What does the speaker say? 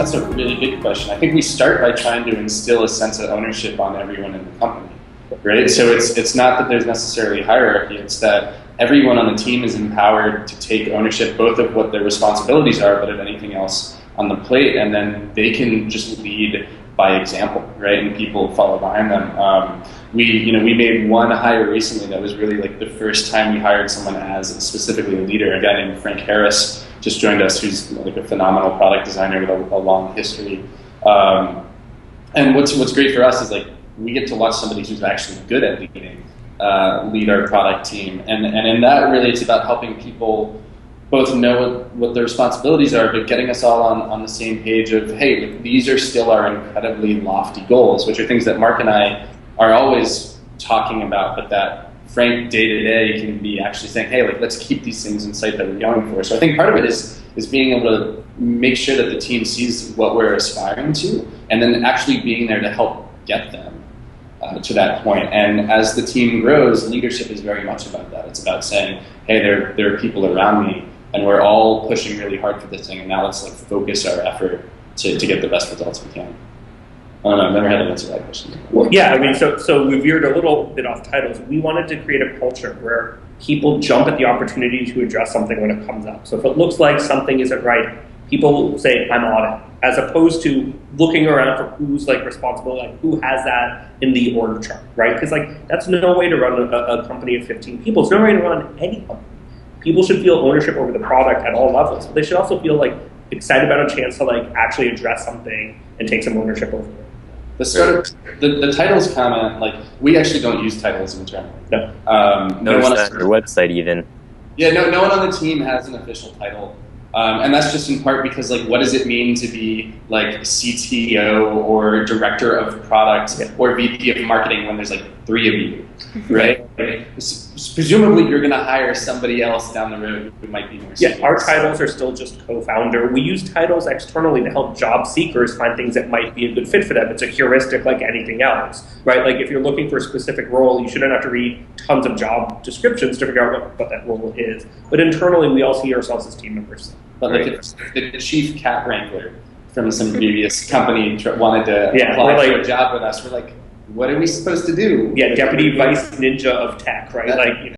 that's a really good question. I think we start by trying to instill a sense of ownership on everyone in the company, right? So it's not that there's necessarily hierarchy, it's that everyone on the team is empowered to take ownership both of what their responsibilities are, but of anything else on the plate, and then they can just lead by example, right? And people follow behind them. We made one hire recently that was really like the first time we hired someone as specifically a leader. A guy named Frank Harris just joined us, who's like a phenomenal product designer with a long history. And what's great for us is like we get to watch somebody who's actually good at leading, lead our product team, and in that really it's about helping people both know what their responsibilities are, but getting us all on the same page of, hey, like, these are still our incredibly lofty goals, which are things that Mark and I are always talking about, but that Frank day-to-day can be actually saying, hey, like, let's keep these things in sight that we're going for. So I think part of it is being able to make sure that the team sees what we're aspiring to, and then actually being there to help get them to that point. And as the team grows, leadership is very much about that. It's about saying, hey, there are people around me, and we're all pushing really hard for this thing, and now let's like focus our effort to get the best results we can. I don't know, I've never had to answer that question. Well, yeah, I mean, so we veered a little bit off titles. We wanted to create a culture where people jump at the opportunity to address something when it comes up. So if it looks like something isn't right, people say, I'm on it, as opposed to looking around for who's like responsible, like who has that in the org chart, right? Because like that's no way to run a company of 15 people. It's no way to run any company. People should feel ownership over the product at all levels, but they should also feel like excited about a chance to like actually address something and take some ownership over it. The titles comment, like we actually don't use titles internally. No. No one on your website even. Yeah, no one on the team has an official title. And that's just in part because, like, what does it mean to be like CTO or director of product or VP of marketing when there's like 3 of you, right? Presumably, you're going to hire somebody else down the road who might be more senior. Yeah, our titles are still just co-founder. We use titles externally to help job seekers find things that might be a good fit for them. It's a heuristic like anything else, right? Like if you're looking for a specific role, you shouldn't have to read tons of job descriptions to figure out what that role is. But internally, we all see ourselves as team members. But like if the chief cat wrangler from some previous company wanted to apply for a job with us, we're like, what are we supposed to do? Yeah, deputy vice ninja of tech, right?